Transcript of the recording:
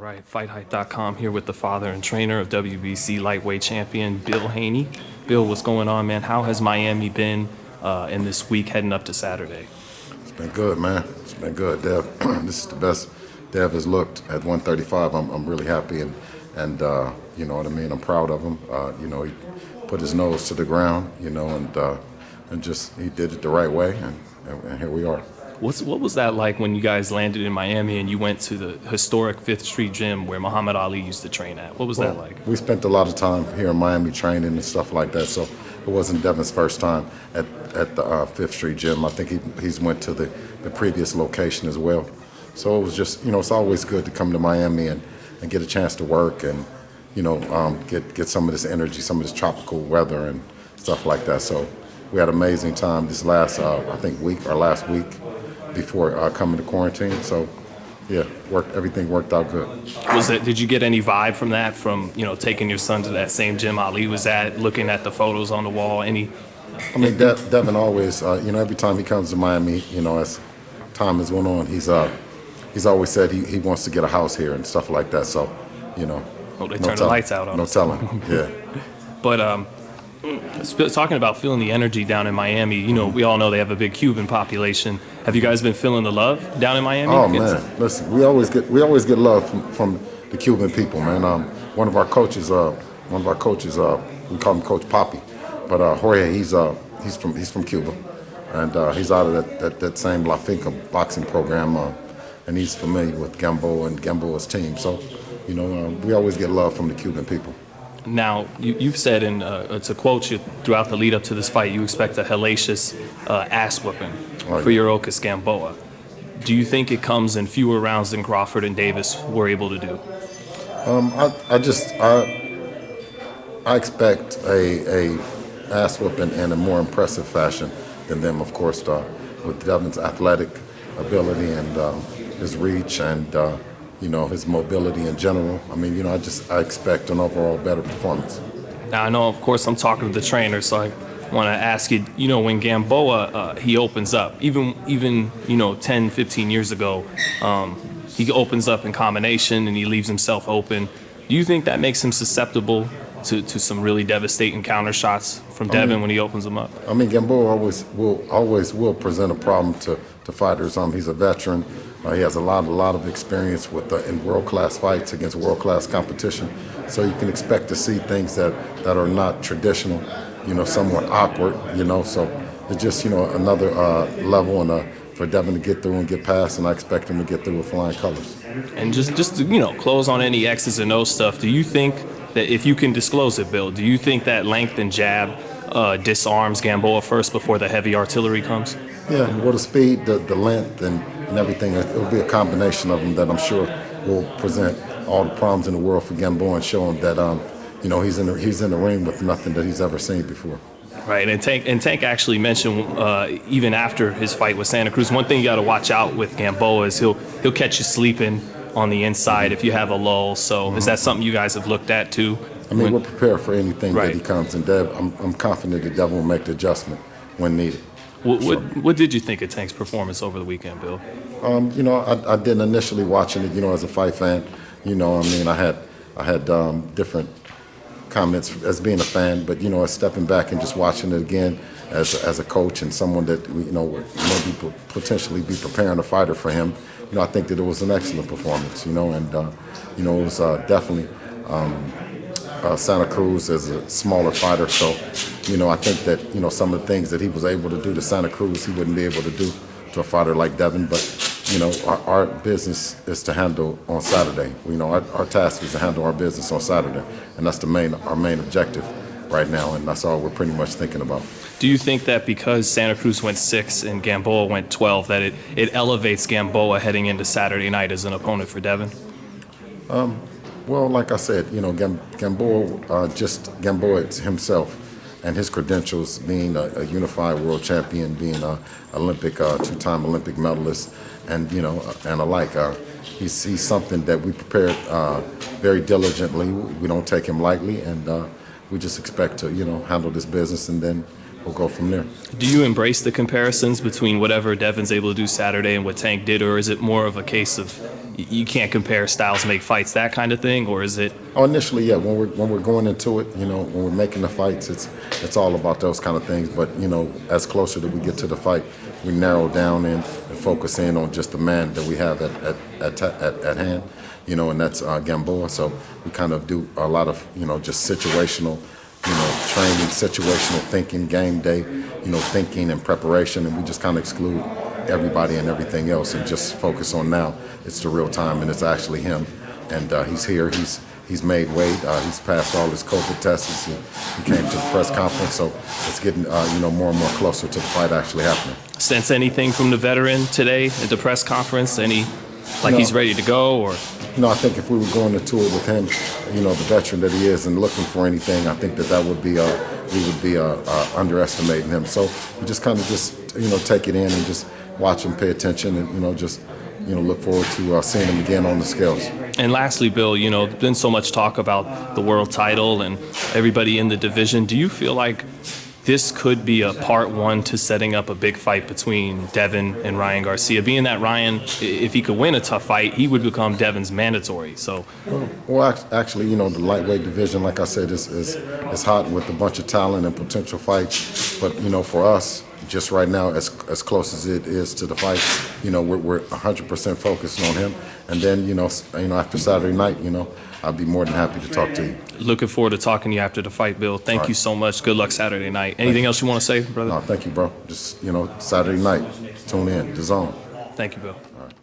right, FightHype.com here with the father and trainer of WBC lightweight champion Bill Haney. Bill, what's going on, man? How has Miami been in this week heading up to Saturday? It's been good, man. It's been good, Dev. This is the best Dev has looked at 135. I'm really happy, and you know what I mean. I'm proud of him. You know, he put his nose to the ground, you know, and just he did it the right way, and here we are. What was that like when you guys landed in Miami and you went to the historic 5th Street gym where Muhammad Ali used to train at? What was that like? We spent a lot of time here in Miami training and stuff like that, so it wasn't Devin's first time at the 5th Street gym. I think he's went to the previous location as well. So it was just, you know, it's always good to come to Miami and get a chance to work and, you know, get some of this energy, some of this tropical weather and stuff like that. So we had an amazing time this last, I think, last week before coming to quarantine. So yeah, everything worked out good. Did you get any vibe from that, from, you know, taking your son to that same gym Ali was at, looking at the photos on the wall? I mean, Devin always, you know, every time he comes to Miami, you know, as time has went on, he's always said he wants to get a house here and stuff like that. So, you know, they turn the lights out on us. No telling, yeah. But talking about feeling the energy down in Miami, you know, we all know they have a big Cuban population. Have you guys been feeling the love down in Miami? Oh man, listen, we always get love from the Cuban people, man. One of our coaches, we call him Coach Poppy, but Jorge, he's from Cuba, and he's out of that same La Finca boxing program, and he's familiar with Gamboa and Gamboa's team. So, you know, we always get love from the Cuban people. Now, you've said, to quote you, throughout the lead up to this fight, you expect a hellacious ass whooping for Yuriorkis Gamboa. Do you think it comes in fewer rounds than Crawford and Davis were able to do? I expect a ass whooping in a more impressive fashion than them, of course, with Devin's athletic ability and his reach and you know, his mobility in general. I mean, you know, I expect an overall better performance. Now, I know, of course, I'm talking to the trainer, so I want to ask you, you know, when Gamboa, he opens up, even you know, 10, 15 years ago, he opens up in combination and he leaves himself open. Do you think that makes him susceptible to some really devastating counter shots from Devin when he opens them up? I mean, Gamboa always will present a problem to fighters. He's a veteran. He has a lot of experience in world-class fights against world-class competition. So you can expect to see things that are not traditional, you know, somewhat awkward, you know. So it's just, you know, another level and for Devin to get through and get past, and I expect him to get through with flying colors. And just to, you know, close on any X's and O's stuff, do you think that, if you can disclose it, Bill, do you think that length and jab disarms Gamboa first before the heavy artillery comes? Yeah, well, the speed, the length, and everything, it'll be a combination of them that I'm sure will present all the problems in the world for Gamboa and show him that, you know, he's in the ring with nothing that he's ever seen before. Right, and Tank actually mentioned even after his fight with Santa Cruz, one thing you got to watch out with Gamboa is he'll catch you sleeping on the inside if you have a lull. So is that something you guys have looked at too? I mean, we're prepared for anything that he comes, and I'm confident that Devin will make the adjustment when needed. What did you think of Tank's performance over the weekend, Bill? You know, I didn't initially watching it, you know, as a fight fan. You know, I mean, I had different comments as being a fan, but, you know, as stepping back and just watching it again as a coach and someone that, you know, would maybe potentially be preparing a fighter for him, you know, I think that it was an excellent performance, you know, and, you know, it was definitely Santa Cruz as a smaller fighter, so, you know, I think that, you know, some of the things that he was able to do to Santa Cruz, he wouldn't be able to do to a fighter like Devin, but, you know, our business is to handle on Saturday. You know, our task is to handle our business on Saturday, and that's our main objective right now, and that's all we're pretty much thinking about. Do you think that because Santa Cruz went 6 and Gamboa went 12, that it elevates Gamboa heading into Saturday night as an opponent for Devin? Well, like I said, you know, Gamboa himself and his credentials, being a unified world champion, being a Olympic, two-time Olympic medalist, and, you know, and alike, he's something that we prepared very diligently. We don't take him lightly, and we just expect to, you know, handle this business and then we'll go from there. Do you embrace the comparisons between whatever Devin's able to do Saturday and what Tank did, or is it more of a case of you can't compare styles, make fights, that kind of thing, or is it? Oh, initially, yeah. When we're going into it, when we're making the fights, it's all about those kind of things. But as closer that we get to the fight, we narrow down and focus in on just the man that we have at hand. And that's Gamboa. So we kind of do a lot of just situational, training, situational thinking, game day, thinking and preparation, and we just kind of exclude everybody and everything else and just focus on now. It's the real time, and it's actually him. And he's here. He's made weight. He's passed all his COVID tests. He came to the press conference, so it's getting more and more closer to the fight actually happening. Sense anything from the veteran today at the press conference? He's ready to go, or? No, I think if we were going to tour with him, the veteran that he is, and looking for anything, I think that would be we would be underestimating him. So we just kind of take it in and just watch him, pay attention, and just look forward to seeing him again on the scales. And lastly, Bill, been so much talk about the world title and everybody in the division. Do you feel like this could be a part one to setting up a big fight between Devin and Ryan Garcia? Being that Ryan, if he could win a tough fight, he would become Devin's mandatory. So, well, actually, the lightweight division, like I said, is hot with a bunch of talent and potential fights. But for us, just right now, as close as it is to the fight, we're 100% focused on him. And then, after Saturday night, I'll be more than happy to talk to you. Looking forward to talking to you after the fight, Bill. Thank you so much. Good luck Saturday night. Anything else you want to say, brother? No, thank you, bro. Just, Saturday night, tune in, DAZN. Thank you, Bill. All right.